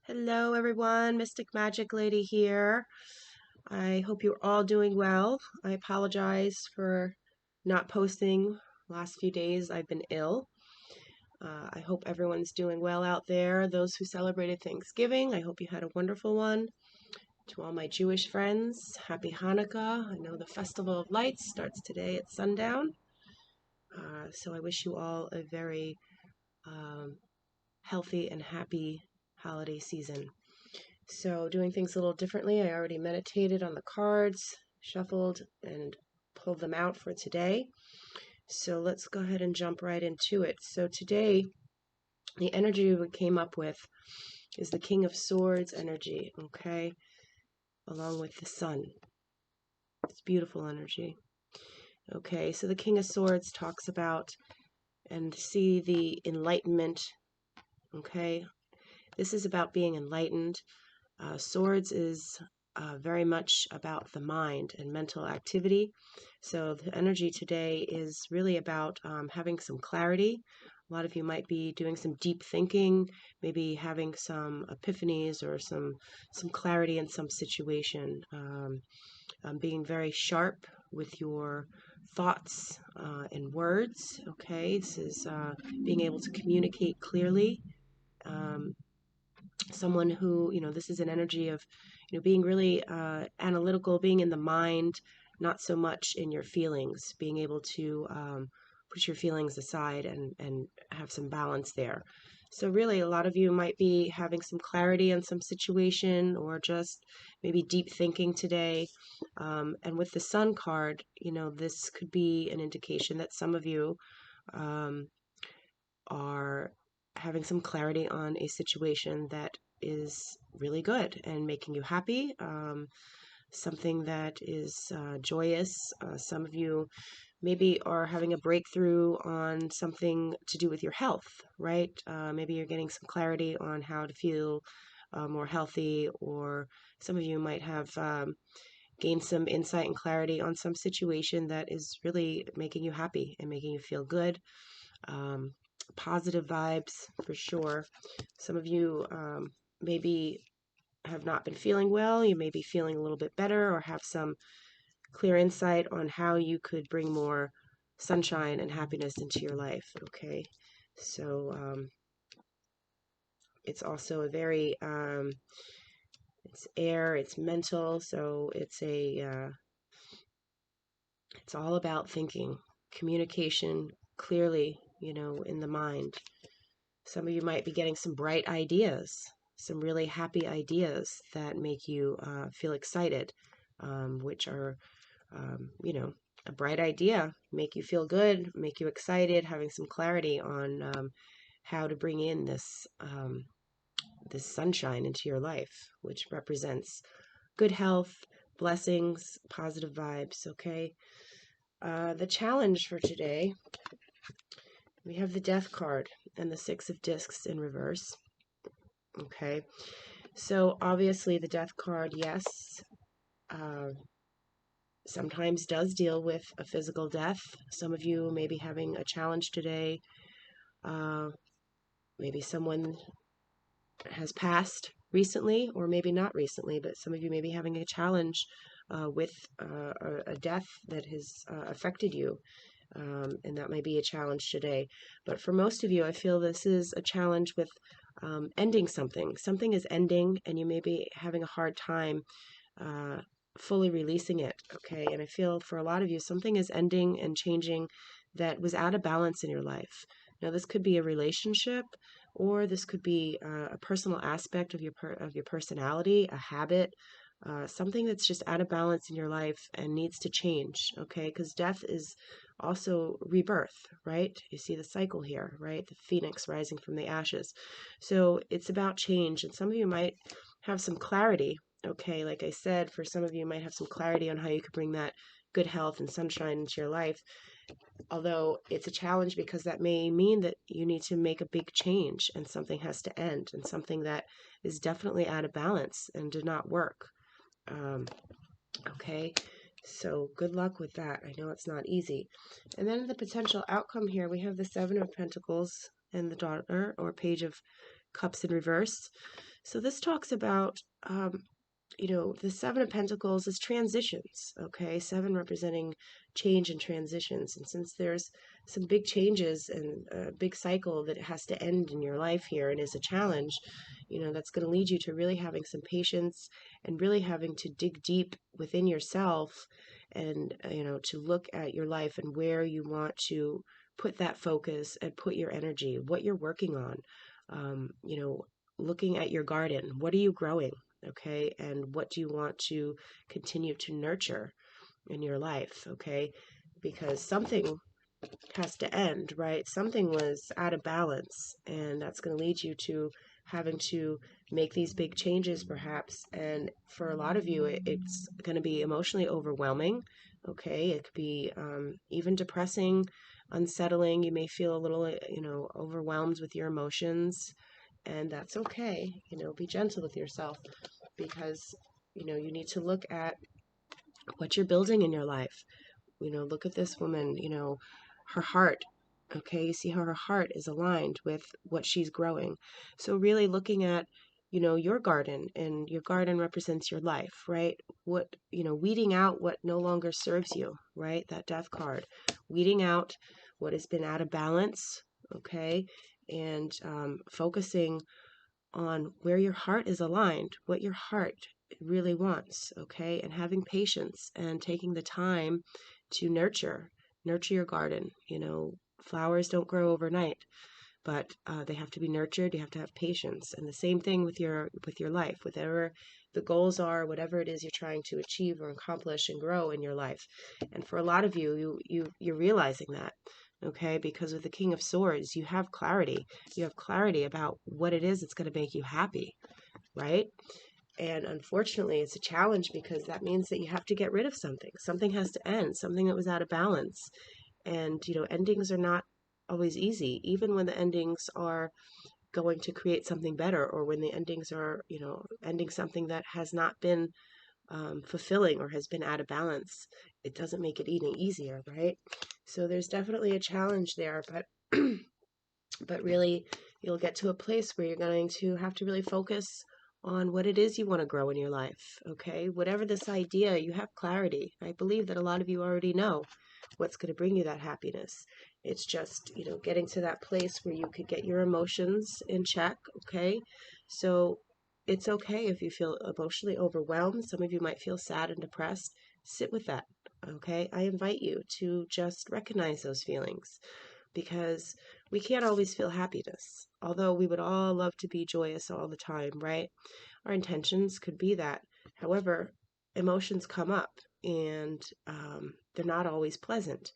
Hello, everyone. Mystic Magic Lady here. I hope you're all doing well. I apologize for not posting last few days. I've been ill. I hope everyone's doing well out there. Those who celebrated Thanksgiving, I hope you had a wonderful one. To all my Jewish friends, happy Hanukkah. I know the Festival of Lights starts today at sundown. So I wish you all a very healthy and happy holiday season. So doing things a little differently, I already meditated on the cards, shuffled, and pulled them out for today. So let's go ahead and jump right into it. So today, the energy we came up with is the King of Swords energy, okay? Along with the sun. It's beautiful energy. Okay, so the King of Swords talks about and see the enlightenment, okay? This is about being enlightened. Swords is very much about the mind and mental activity. So the energy today is really about having some clarity. A lot of you might be doing some deep thinking, maybe having some epiphanies or some clarity in some situation. Being very sharp with your thoughts and words. Okay, this is being able to communicate clearly. Um, Someone who, this is an energy of, being really analytical, being in the mind, not so much in your feelings, being able to put your feelings aside and have some balance there. So really, a lot of you might be having some clarity on some situation or just maybe deep thinking today. And with the Sun card, this could be an indication that some of you um, are having some clarity on a situation that is really good and making you happy, something that is joyous. Some of you maybe are having a breakthrough on something to do with your health, right? Maybe you're getting some clarity on how to feel more healthy, or some of you might have gained some insight and clarity on some situation that is really making you happy and making you feel good. Um, Positive vibes for sure. Some of you maybe have not been feeling well. You may be feeling a little bit better or have some clear insight on how you could bring more sunshine and happiness into your life. Okay. So it's also a very, it's air, it's mental. So it's all about thinking, communication clearly, in the mind. Some of you might be getting some bright ideas, some really happy ideas that make you feel excited, which are, a bright idea, make you feel good, make you excited, having some clarity on how to bring in this sunshine into your life, which represents good health, blessings, positive vibes. Okay. The challenge for today, we have the Death card and the Six of Discs in reverse. Okay, so obviously the Death card, yes, uh, sometimes does deal with a physical death. Some of you may be having a challenge today. Uh, Maybe someone has passed recently, or maybe not recently, but some of you may be having a challenge with a death that has affected you. And that may be a challenge today. But for most of you, I feel this is a challenge with ending something. Something is ending, and you may be having a hard time uh, fully releasing it. Okay. And I feel for a lot of you, something is ending and changing that was out of balance in your life. Now, this could be a relationship, or this could be a personal aspect of your personality, a habit, something that's just out of balance in your life and needs to change. Okay, because death is also rebirth, right? You see the cycle here, right? The phoenix rising from the ashes. So it's about change, and some of you might have some clarity. Okay, like I said, for some of you might have some clarity on how you could bring that good health and sunshine into your life. Although it's a challenge because that may mean that you need to make a big change and something has to end, and something that is definitely out of balance and did not work. Um, okay, so good luck with that. I know it's not easy. And then the potential outcome here, we have the Seven of Pentacles and the Daughter or Page of Cups in reverse. So this talks about, the Seven of Pentacles is transitions, okay? Seven representing change and transitions. And since there's some big changes and a big cycle that has to end in your life here and is a challenge, that's going to lead you to really having some patience and really having to dig deep within yourself and, to look at your life and where you want to put that focus and put your energy, what you're working on. Um, you know, Looking at your garden, what are you growing? Okay, and what do you want to continue to nurture in your life? Okay, because something has to end, right? Something was out of balance, and that's going to lead you to having to make these big changes, perhaps. And for a lot of you, it's going to be emotionally overwhelming. Okay, it could be even depressing, unsettling. You may feel a little, overwhelmed with your emotions, and that's okay. Be gentle with yourself because you need to look at what you're building in your life. Look at this woman, her heart. Okay, you see how her heart is aligned with what she's growing. So really looking at, your garden, and your garden represents your life, right? What, weeding out what no longer serves you, right? That death card, weeding out what has been out of balance, okay? And focusing on where your heart is aligned, what your heart really wants, okay? And having patience and taking the time to nurture your garden. Flowers don't grow overnight, but they have to be nurtured. You have to have patience, and the same thing with your life, whatever the goals are, whatever it is you're trying to achieve or accomplish and grow in your life. And for a lot of you're realizing that, okay, because with the King of Swords, you have clarity. You have clarity about what it is that's going to make you happy, right? And unfortunately, it's a challenge because that means that you have to get rid of something. Something has to end, something that was out of balance. And, endings are not always easy, even when the endings are going to create something better, or when the endings are, ending something that has not been fulfilling or has been out of balance. It doesn't make it any easier, right? So there's definitely a challenge there, but but really you'll get to a place where you're going to have to really focus on what it is you want to grow in your life, okay? Whatever this idea, you have clarity. I believe that a lot of you already know what's going to bring you that happiness. It's just, getting to that place where you could get your emotions in check, okay? So it's okay if you feel emotionally overwhelmed. Some of you might feel sad and depressed. Sit with that, okay? I invite you to just recognize those feelings, because we can't always feel happiness, although we would all love to be joyous all the time, right? Our intentions could be that. However, emotions come up, and they're not always pleasant.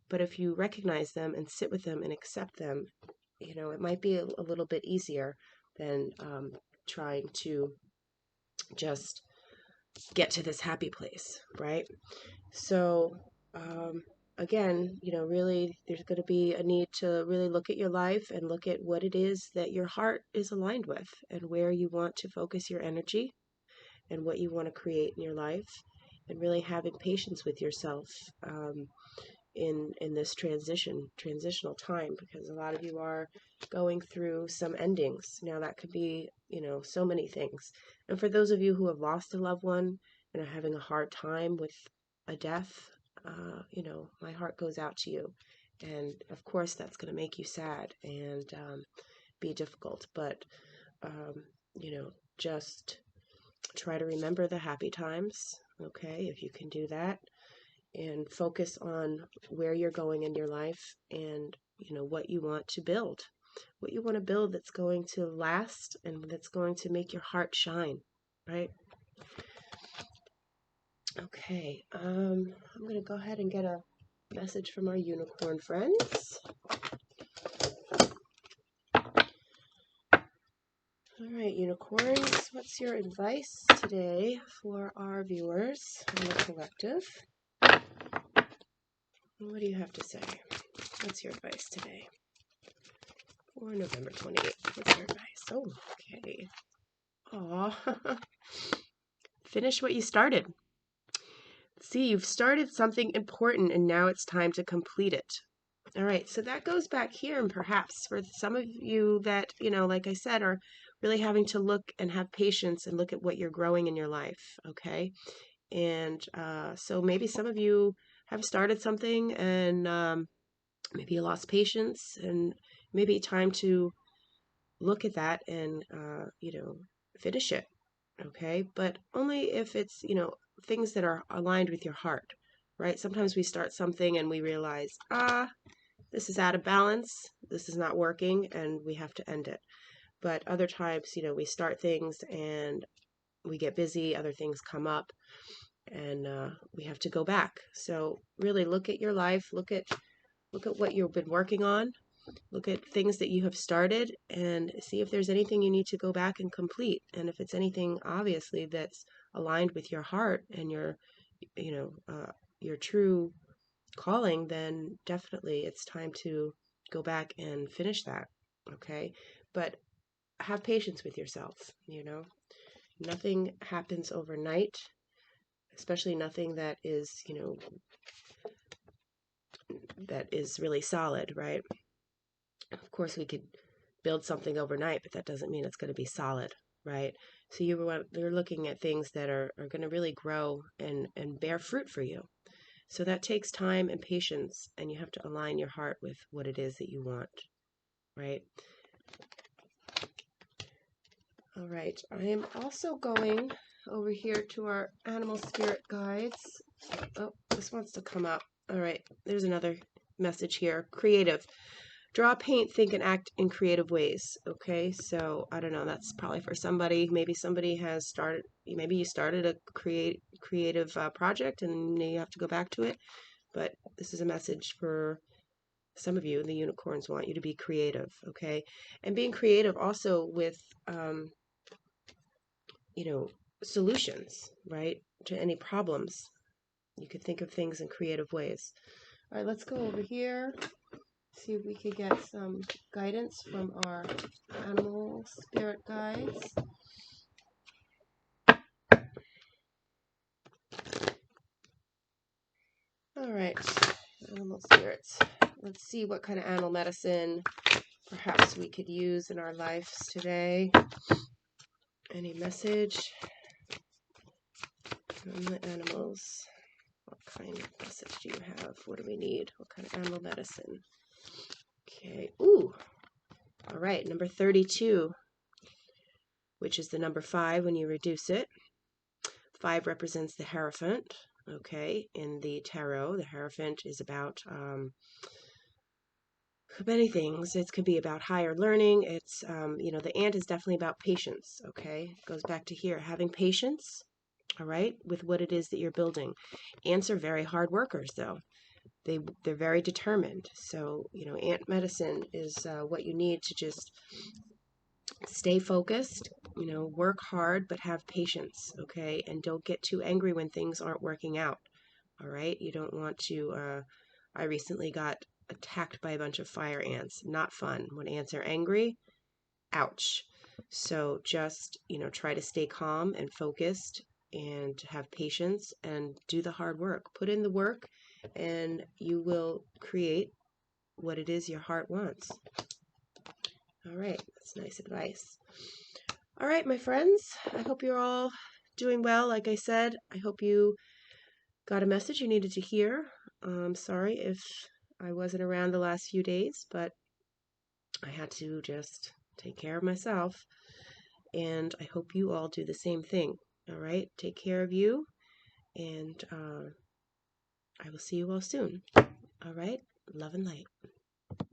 But if you recognize them and sit with them and accept them, it might be a little bit easier than trying to just get to this happy place, right? So, again, really, there's going to be a need to really look at your life and look at what it is that your heart is aligned with and where you want to focus your energy and what you want to create in your life, and really having patience with yourself in this transitional time, because a lot of you are going through some endings. Now that could be, so many things. And for those of you who have lost a loved one and are having a hard time with a death, my heart goes out to you. And of course, that's going to make you sad and be difficult. But, just try to remember the happy times, okay, if you can do that, and focus on where you're going in your life, and what you want to build, that's going to last and that's going to make your heart shine, right? Okay, I'm going to go ahead and get a message from our unicorn friends. All right, unicorns, what's your advice today for our viewers on the collective? What do you have to say? What's your advice today for November 28th? What's your advice? Oh, okay. Aw. Finish what you started. See, you've started something important and now it's time to complete it. All right, so that goes back here, and perhaps for some of you that, like I said, are really having to look and have patience and look at what you're growing in your life, okay? And so maybe some of you have started something and maybe you lost patience, and maybe time to look at that and, finish it, okay? But only if it's, things that are aligned with your heart, right? Sometimes we start something and we realize, this is out of balance, this is not working, and we have to end it. But other times, we start things and we get busy, other things come up, and we have to go back. So really look at your life, look at what you've been working on, look at things that you have started, and see if there's anything you need to go back and complete. And if it's anything obviously that's aligned with your heart and your true calling, then definitely it's time to go back and finish that. Okay, but have patience with yourself. Nothing happens overnight, especially nothing that is really solid, right? Of course, we could build something overnight, but that doesn't mean it's going to be solid, right? So you're looking at things that are going to really grow and bear fruit for you. So that takes time and patience, and you have to align your heart with what it is that you want, right? All right, I am also going over here to our animal spirit guides. Oh, this wants to come up. All right, there's another message here. Creative. Draw, paint, think, and act in creative ways. Okay, so I don't know. That's probably for somebody. Maybe somebody has started. Maybe you started a creative project, and you have to go back to it. But this is a message for some of you. The unicorns want you to be creative. Okay, and being creative also with solutions, right, to any problems. You could think of things in creative ways. All right, let's go over here. See if we could get some guidance from our animal spirit guides. All right, animal spirits. Let's see what kind of animal medicine perhaps we could use in our lives today. Any message from the animals? What kind of message do you have? What do we need? What kind of animal medicine? Okay. Ooh. All right, number 32, which is the number 5 when you reduce it. 5 represents the Hierophant. Okay, in the tarot, the Hierophant is about many things. It could be about higher learning. It's, the ant is definitely about patience. Okay, it goes back to here, having patience, all right, with what it is that you're building. Ants are very hard workers, though. They're very determined. So, ant medicine is what you need to just stay focused, work hard, but have patience, okay? And don't get too angry when things aren't working out, all right? You don't want to, I recently got attacked by a bunch of fire ants. Not fun. When ants are angry, ouch. So just, try to stay calm and focused and have patience and do the hard work. Put in the work and you will create what it is your heart wants. All right, that's nice advice. All right, my friends, I hope you're all doing well. Like I said, I hope you got a message you needed to hear. Sorry if I wasn't around the last few days, but I had to just take care of myself. And I hope you all do the same thing. All right, take care of you, and I will see you all soon. All right, love and light.